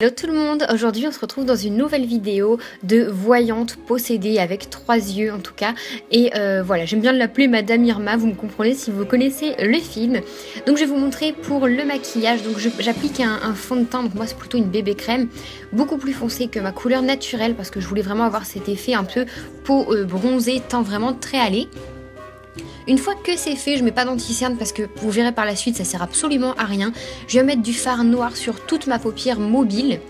Hello tout le monde, aujourd'hui on se retrouve dans une nouvelle vidéo de voyante possédée avec 3 yeux en tout cas. Et voilà, j'aime bien l'appeler Madame Irma, vous me comprenez si vous connaissez le film. Donc je vais vous montrer pour le maquillage, donc j'applique un fond de teint, donc moi c'est plutôt une bébé crème, beaucoup plus foncé que ma couleur naturelle parce que je voulais vraiment avoir cet effet un peu peau bronzée, teint vraiment très allé. Une fois que c'est fait, je mets pas d'anti-cerne parce que vous verrez par la suite, ça sert absolument à rien. Je vais mettre du fard noir sur toute ma paupière mobile.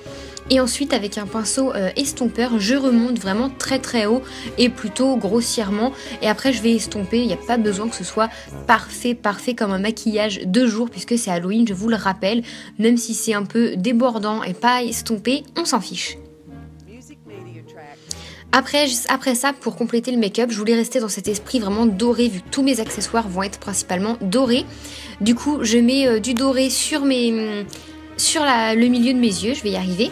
Et ensuite, avec un pinceau estompeur, je remonte vraiment très très haut et plutôt grossièrement. Et après, je vais estomper. Il n'y a pas besoin que ce soit parfait comme un maquillage de jour puisque c'est Halloween, je vous le rappelle. Même si c'est un peu débordant et pas estompé, on s'en fiche. Après ça, pour compléter le make-up, je voulais rester dans cet esprit vraiment doré, vu que tous mes accessoires vont être principalement dorés. Du coup, je mets du doré sur le milieu de mes yeux, je vais y arriver,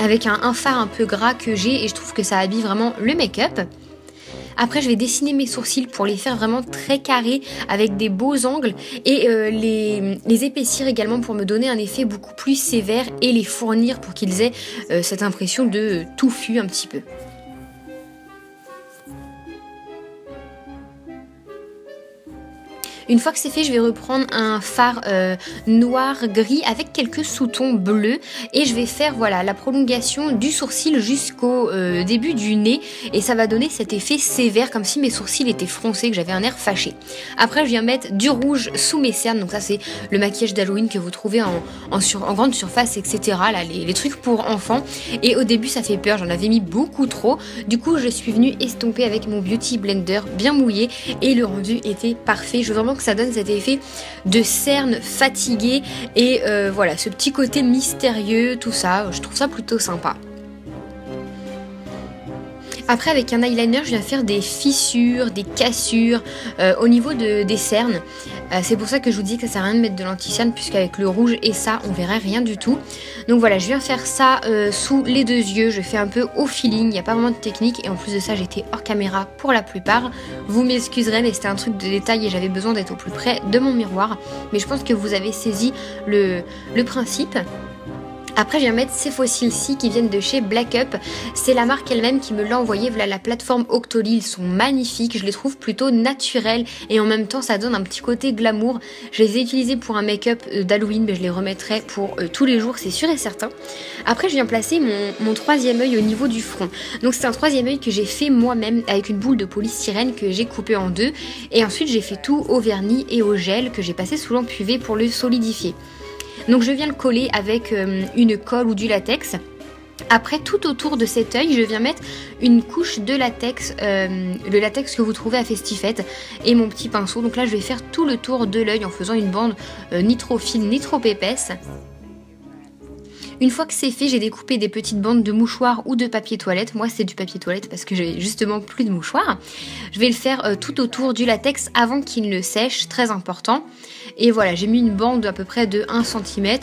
avec un fard un peu gras que j'ai, et je trouve que ça habille vraiment le make-up. Après, je vais dessiner mes sourcils pour les faire vraiment très carrés, avec des beaux angles, et les épaissir également pour me donner un effet beaucoup plus sévère, et les fournir pour qu'ils aient cette impression de touffu un petit peu. Une fois que c'est fait, je vais reprendre un fard noir-gris avec quelques sous-tons bleus et je vais faire voilà la prolongation du sourcil jusqu'au début du nez et ça va donner cet effet sévère comme si mes sourcils étaient froncés, que j'avais un air fâché. Après, je viens mettre du rouge sous mes cernes, donc ça c'est le maquillage d'Halloween que vous trouvez en grande surface, etc. Là, les trucs pour enfants. Et au début, ça fait peur, j'en avais mis beaucoup trop. Du coup, je suis venue estomper avec mon Beauty Blender bien mouillé et le rendu était parfait. Je veux vraiment que ça donne cet effet de cerne fatiguée et voilà, ce petit côté mystérieux, tout ça, je trouve ça plutôt sympa. Après, avec un eyeliner, je viens faire des fissures, des cassures au niveau des cernes. C'est pour ça que je vous dis que ça sert à rien de mettre de l'anti-cerne puisqu'avec le rouge et ça, on verrait rien du tout. Donc voilà, je viens faire ça sous les deux yeux. Je fais un peu au feeling, il n'y a pas vraiment de technique. Et en plus de ça, j'étais hors caméra pour la plupart. Vous m'excuserez, mais c'était un truc de détail et j'avais besoin d'être au plus près de mon miroir. Mais je pense que vous avez saisi le principe. Après, je viens mettre ces fossiles-ci qui viennent de chez Black Up. C'est la marque elle-même qui me l'a envoyé. Voilà la plateforme Octoly. Ils sont magnifiques. Je les trouve plutôt naturels. Et en même temps, ça donne un petit côté glamour. Je les ai utilisés pour un make-up d'Halloween. Mais je les remettrai pour tous les jours, c'est sûr et certain. Après, je viens placer mon troisième œil au niveau du front. Donc, c'est un troisième œil que j'ai fait moi-même avec une boule de polystyrène que j'ai coupée en deux. Et ensuite, j'ai fait tout au vernis et au gel que j'ai passé sous lampe UV pour le solidifier. Donc je viens le coller avec une colle ou du latex. Après, tout autour de cet œil, je viens mettre une couche de latex, le latex que vous trouvez à Festifette, et mon petit pinceau. Donc là, je vais faire tout le tour de l'œil en faisant une bande ni trop fine ni trop épaisse. Une fois que c'est fait, j'ai découpé des petites bandes de mouchoirs ou de papier toilette. Moi, c'est du papier toilette parce que j'ai justement plus de mouchoirs. Je vais le faire tout autour du latex avant qu'il ne sèche, très important. Et voilà, j'ai mis une bande à peu près de 1 cm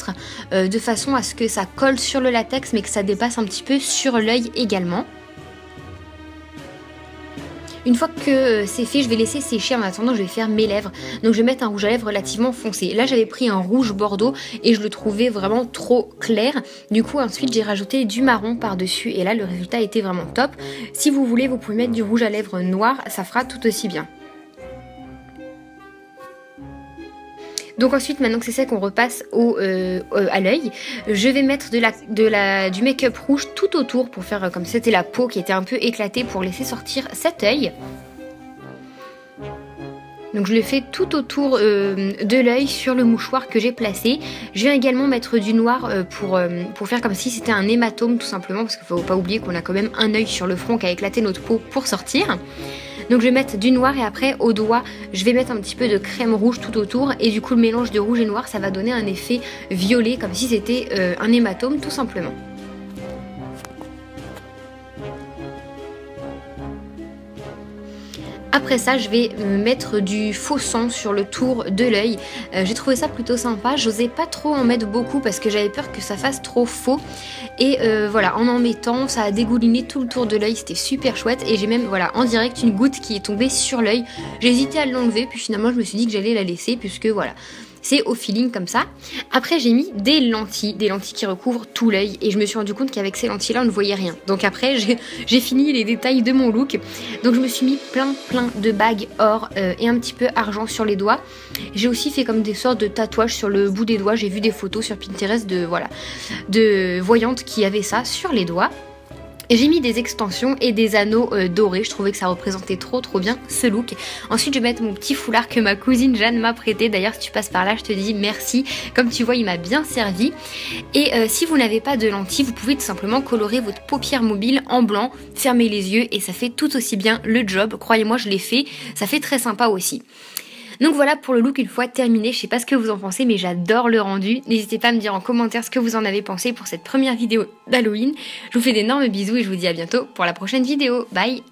de façon à ce que ça colle sur le latex mais que ça dépasse un petit peu sur l'œil également. Une fois que c'est fait, je vais laisser sécher. En attendant, je vais faire mes lèvres. Donc je vais mettre un rouge à lèvres relativement foncé. Là, j'avais pris un rouge bordeaux et je le trouvais vraiment trop clair. Du coup, ensuite, j'ai rajouté du marron par-dessus. Et là, le résultat était vraiment top. Si vous voulez, vous pouvez mettre du rouge à lèvres noir. Ça fera tout aussi bien. Donc ensuite, maintenant que c'est sec, on repasse à l'œil. Je vais mettre du make-up rouge tout autour pour faire comme c'était la peau qui était un peu éclatée pour laisser sortir cet œil. Donc je le fais tout autour de l'œil sur le mouchoir que j'ai placé. Je viens également mettre du noir pour faire comme si c'était un hématome tout simplement. Parce qu'il ne faut pas oublier qu'on a quand même un œil sur le front qui a éclaté notre peau pour sortir. Donc je vais mettre du noir et après au doigt je vais mettre un petit peu de crème rouge tout autour. Et du coup le mélange de rouge et noir ça va donner un effet violet comme si c'était un hématome tout simplement. Après ça, je vais mettre du faux sang sur le tour de l'œil. J'ai trouvé ça plutôt sympa. J'osais pas trop en mettre beaucoup parce que j'avais peur que ça fasse trop faux. Et voilà, en mettant, ça a dégouliné tout le tour de l'œil. C'était super chouette. Et j'ai même, voilà, en direct, une goutte qui est tombée sur l'œil. J'ai hésité à l'enlever, puis finalement, je me suis dit que j'allais la laisser puisque, voilà, c'est au feeling comme ça. Après j'ai mis des lentilles qui recouvrent tout l'œil et je me suis rendu compte qu'avec ces lentilles là on ne voyait rien. Donc après j'ai fini les détails de mon look. Donc je me suis mis plein de bagues or et un petit peu argent sur les doigts. J'ai aussi fait comme des sortes de tatouages sur le bout des doigts. J'ai vu des photos sur Pinterest de voyantes qui avaient ça sur les doigts. J'ai mis des extensions et des anneaux dorés, je trouvais que ça représentait trop bien ce look. Ensuite je vais mettre mon petit foulard que ma cousine Jeanne m'a prêté, d'ailleurs si tu passes par là je te dis merci, comme tu vois il m'a bien servi. Et si vous n'avez pas de lentilles, vous pouvez tout simplement colorer votre paupière mobile en blanc, fermer les yeux et ça fait tout aussi bien le job, croyez-moi je l'ai fait, ça fait très sympa aussi. Donc voilà pour le look une fois terminé, je sais pas ce que vous en pensez mais j'adore le rendu. N'hésitez pas à me dire en commentaire ce que vous en avez pensé pour cette première vidéo d'Halloween. Je vous fais d'énormes bisous et je vous dis à bientôt pour la prochaine vidéo. Bye!